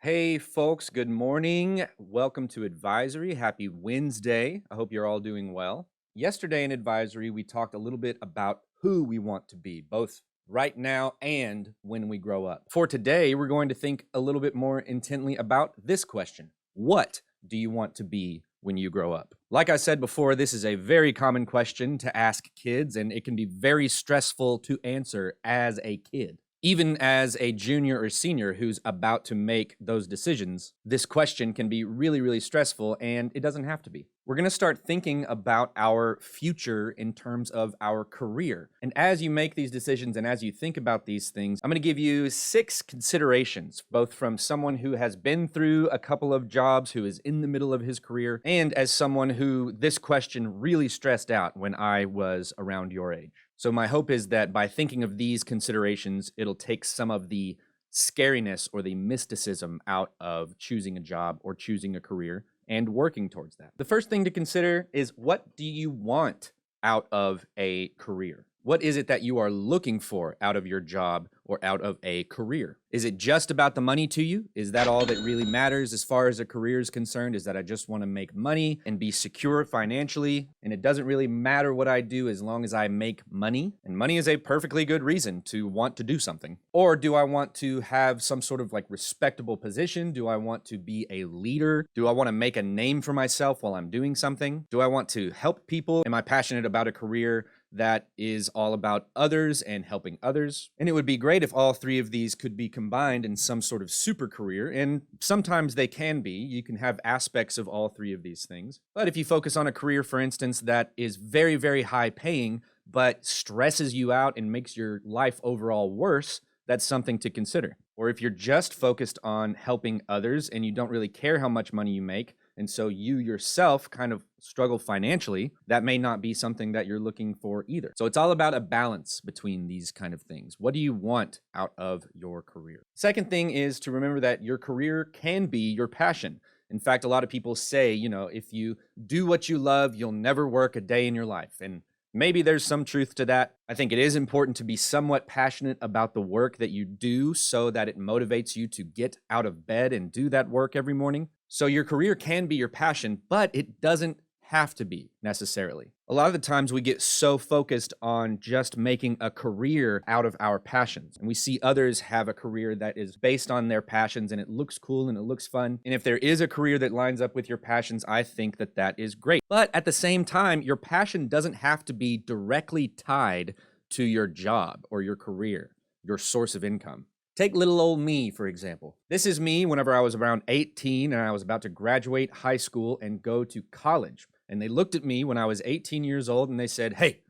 Hey, folks, good morning. Welcome to Advisory. Happy Wednesday. I hope you're all doing well. Yesterday in Advisory, we talked a little bit about who we want to be, both right now and when we grow up. For today, we're going to think a little bit more intently about this question: what do you want to be when you grow up? Like I said before, this is a very common question to ask kids, and it can be very stressful to answer as a kid. Even as a junior or senior who's about to make those decisions, this question can be really, really stressful, and it doesn't have to be. We're going to start thinking about our future in terms of our career. And as you make these decisions and as you think about these things, I'm going to give you 6 considerations, both from someone who has been through a couple of jobs, who is in the middle of his career, and as someone who this question really stressed out when I was around your age. So my hope is that by thinking of these considerations, it'll take some of the scariness or the mysticism out of choosing a job or choosing a career and working towards that. The first thing to consider is, what do you want out of a career? What is it that you are looking for out of your job or out of a career? Is it just about the money to you? Is that all that really matters as far as a career is concerned? Is that I just want to make money and be secure financially, and it doesn't really matter what I do as long as I make money? And money is a perfectly good reason to want to do something. Or do I want to have some sort of respectable position? Do I want to be a leader? Do I want to make a name for myself while I'm doing something? Do I want to help people? Am I passionate about a career that is all about others and helping others? And it would be great if all 3 of these could be combined in some sort of super career, and sometimes they can be. You can have aspects of all 3 of these things. But if you focus on a career, for instance, that is very, very high paying, but stresses you out and makes your life overall worse, that's something to consider. Or if you're just focused on helping others and you don't really care how much money you make, and so you yourself kind of struggle financially, that may not be something that you're looking for either. So it's all about a balance between these kind of things. What do you want out of your career? Second thing is to remember that your career can be your passion. In fact, a lot of people say, if you do what you love, you'll never work a day in your life. And maybe there's some truth to that. I think it is important to be somewhat passionate about the work that you do so that it motivates you to get out of bed and do that work every morning. So your career can be your passion, but it doesn't have to be necessarily. A lot of the times we get so focused on just making a career out of our passions, and we see others have a career that is based on their passions, and it looks cool and it looks fun. And if there is a career that lines up with your passions, I think that that is great. But at the same time, your passion doesn't have to be directly tied to your job or your career, your source of income. Take little old me, for example. This is me whenever I was around 18 and I was about to graduate high school and go to college. And they looked at me when I was 18 years old and they said, hey,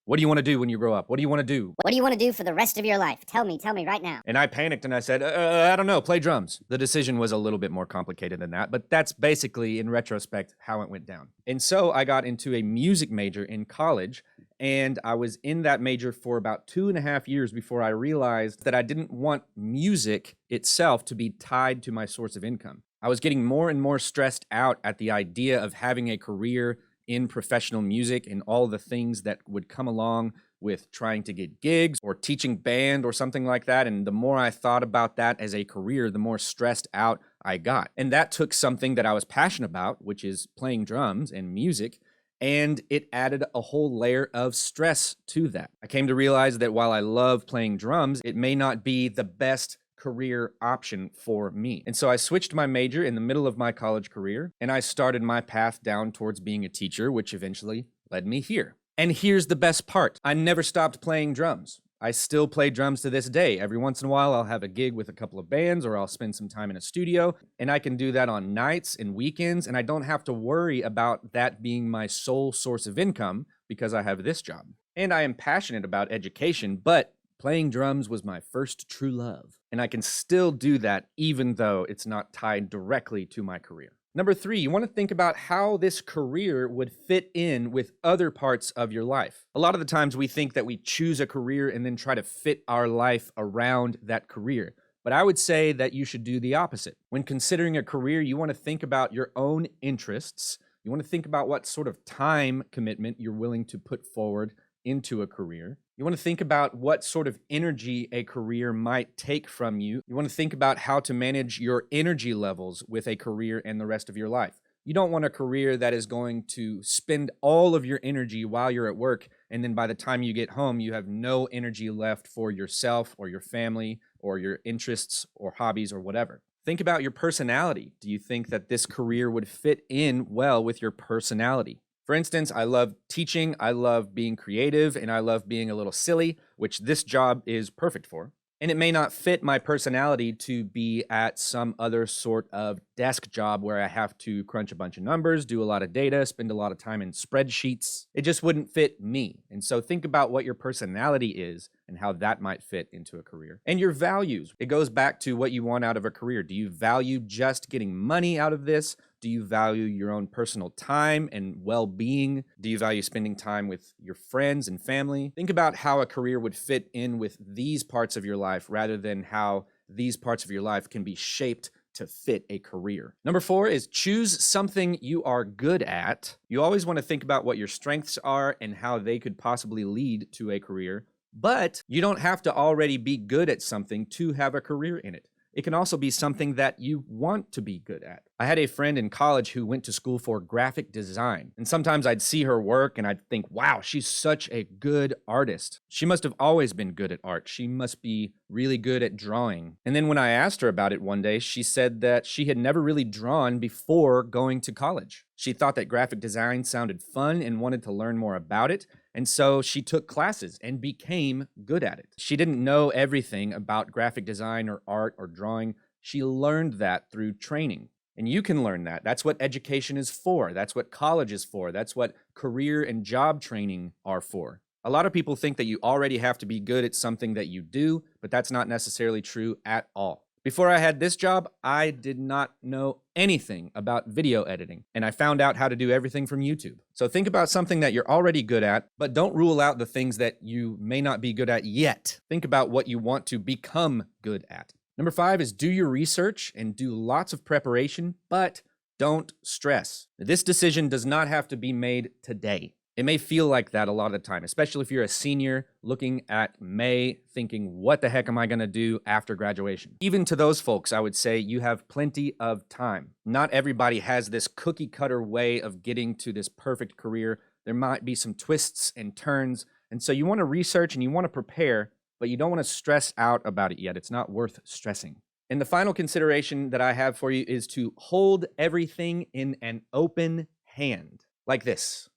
what do you want to do when you grow up? What do you want to do? What do you want to do for the rest of your life? Tell me right now. And I panicked and I said, I don't know, play drums. The decision was a little bit more complicated than that, but that's basically, in retrospect, how it went down. And so I got into a music major in college, and I was in that major for about 2.5 years before I realized that I didn't want music itself to be tied to my source of income. I was getting more and more stressed out at the idea of having a career in professional music and all the things that would come along with trying to get gigs or teaching band or something like that. And the more I thought about that as a career, the more stressed out I got. And that took something that I was passionate about, which is playing drums and music, and it added a whole layer of stress to that. I came to realize that while I love playing drums, it may not be the best career option for me. And so I switched my major in the middle of my college career, and I started my path down towards being a teacher, which eventually led me here. And here's the best part. I never stopped playing drums. I still play drums to this day. Every once in a while, I'll have a gig with a couple of bands, or I'll spend some time in a studio, and I can do that on nights and weekends, and I don't have to worry about that being my sole source of income because I have this job. And I am passionate about education, but playing drums was my first true love, and I can still do that even though it's not tied directly to my career. Number 3, you want to think about how this career would fit in with other parts of your life. A lot of the times we think that we choose a career and then try to fit our life around that career. But I would say that you should do the opposite. When considering a career, you want to think about your own interests. You want to think about what sort of time commitment you're willing to put forward into a career. You want to think about what sort of energy a career might take from you. You want to think about how to manage your energy levels with a career and the rest of your life. You don't want a career that is going to spend all of your energy while you're at work, and then by the time you get home, you have no energy left for yourself or your family or your interests or hobbies or whatever. Think about your personality. Do you think that this career would fit in well with your personality? For instance, I love teaching, I love being creative, and I love being a little silly, which this job is perfect for. And it may not fit my personality to be at some other sort of desk job where I have to crunch a bunch of numbers, do a lot of data, spend a lot of time in spreadsheets. It just wouldn't fit me. And so think about what your personality is and how that might fit into a career. And your values. It goes back to what you want out of a career. Do you value just getting money out of this? Do you value your own personal time and well-being? Do you value spending time with your friends and family? Think about how a career would fit in with these parts of your life rather than how these parts of your life can be shaped to fit a career. Number 4 is choose something you are good at. You always want to think about what your strengths are and how they could possibly lead to a career, but you don't have to already be good at something to have a career in it. It can also be something that you want to be good at. I had a friend in college who went to school for graphic design, and sometimes I'd see her work and I'd think, wow, she's such a good artist. She must have always been good at art. She must be really good at drawing. And then when I asked her about it one day, she said that she had never really drawn before going to college. She thought that graphic design sounded fun and wanted to learn more about it. And so she took classes and became good at it. She didn't know everything about graphic design or art or drawing. She learned that through training. And you can learn that. That's what education is for. That's what college is for. That's what career and job training are for. A lot of people think that you already have to be good at something that you do, but that's not necessarily true at all. Before I had this job, I did not know anything about video editing, and I found out how to do everything from YouTube. So think about something that you're already good at, but don't rule out the things that you may not be good at yet. Think about what you want to become good at. Number 5 is do your research and do lots of preparation, but don't stress. This decision does not have to be made today. It may feel like that a lot of the time, especially if you're a senior looking at May thinking, what the heck am I going to do after graduation? Even to those folks, I would say you have plenty of time. Not everybody has this cookie cutter way of getting to this perfect career. There might be some twists and turns. And so you want to research and you want to prepare, but you don't want to stress out about it yet. It's not worth stressing. And the final consideration that I have for you is to hold everything in an open hand, like this.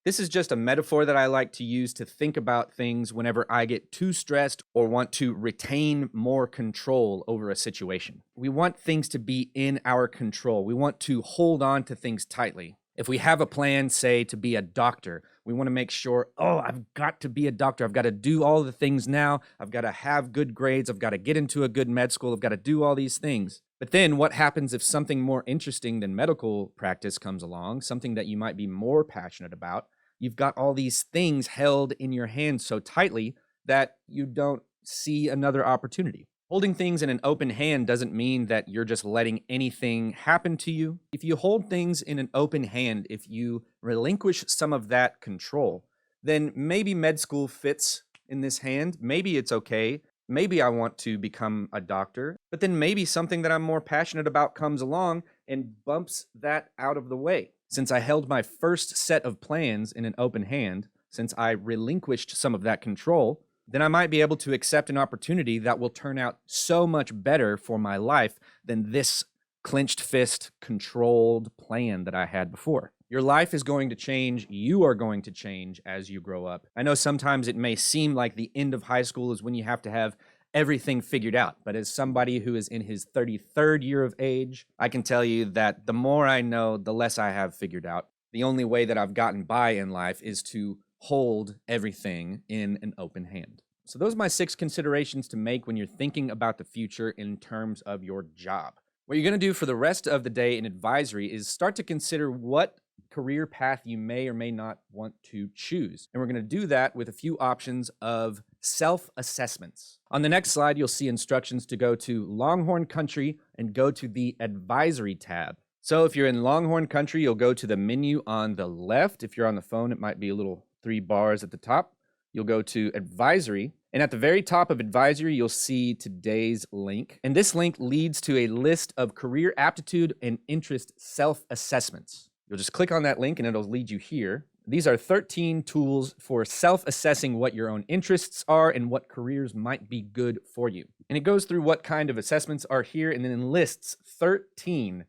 This is just a metaphor that I like to use to think about things whenever I get too stressed or want to retain more control over a situation. We want things to be in our control. We want to hold on to things tightly. If we have a plan, say, to be a doctor, we want to make sure, I've got to be a doctor. I've got to do all the things now. I've got to have good grades. I've got to get into a good med school. I've got to do all these things. But then what happens if something more interesting than medical practice comes along, something that you might be more passionate about? You've got all these things held in your hands so tightly that you don't see another opportunity. Holding things in an open hand doesn't mean that you're just letting anything happen to you. If you hold things in an open hand, if you relinquish some of that control, then maybe med school fits in this hand. Maybe it's okay. Maybe I want to become a doctor, but then maybe something that I'm more passionate about comes along and bumps that out of the way. Since I held my first set of plans in an open hand, since I relinquished some of that control, then I might be able to accept an opportunity that will turn out so much better for my life than this clenched fist, controlled plan that I had before. Your life is going to change. You are going to change as you grow up. I know sometimes it may seem like the end of high school is when you have to have everything figured out. But as somebody who is in his 33rd year of age, I can tell you that the more I know, the less I have figured out. The only way that I've gotten by in life is to hold everything in an open hand. So those are my 6 considerations to make when you're thinking about the future in terms of your job. What you're going to do for the rest of the day in advisory is start to consider what career path you may or may not want to choose. And we're going to do that with a few options of self-assessments. On the next slide, you'll see instructions to go to Longhorn Country and go to the Advisory tab. So if you're in Longhorn Country, you'll go to the menu on the left. If you're on the phone, it might be a little 3 bars at the top. you'll go to advisory. And at the very top of advisory, you'll see today's link. And this link leads to a list of career aptitude and interest self-assessments. You'll just click on that link and it'll lead you here. These are 13 tools for self-assessing what your own interests are and what careers might be good for you. And it goes through what kind of assessments are here and then lists 13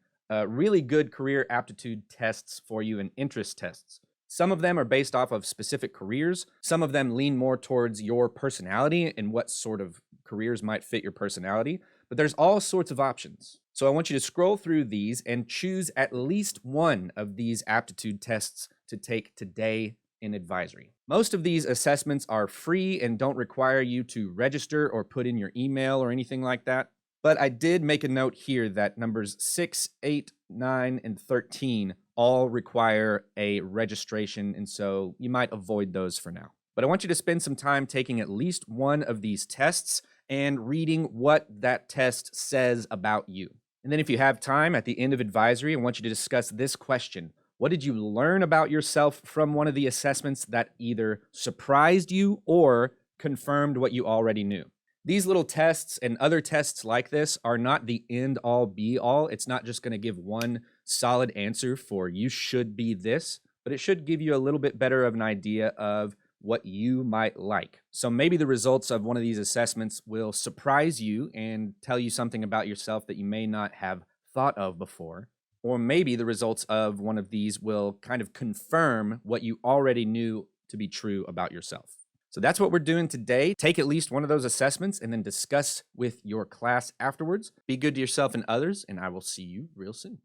really good career aptitude tests for you and interest tests. Some of them are based off of specific careers. Some of them lean more towards your personality and what sort of careers might fit your personality. But there's all sorts of options. So I want you to scroll through these and choose at least one of these aptitude tests to take today in advisory. Most of these assessments are free and don't require you to register or put in your email or anything like that. But I did make a note here that numbers 6, 8, 9, and 13 all require a registration, and so you might avoid those for now. But I want you to spend some time taking at least one of these tests and reading what that test says about you. And then if you have time at the end of advisory, I want you to discuss this question. What did you learn about yourself from one of the assessments that either surprised you or confirmed what you already knew? These little tests and other tests like this are not the end-all be-all. It's not just going to give one solid answer for you should be this, but it should give you a little bit better of an idea of what you might like. So maybe the results of one of these assessments will surprise you and tell you something about yourself that you may not have thought of before. Or maybe the results of one of these will kind of confirm what you already knew to be true about yourself. So that's what we're doing today. Take at least one of those assessments and then discuss with your class afterwards. Be good to yourself and others, and I will see you real soon.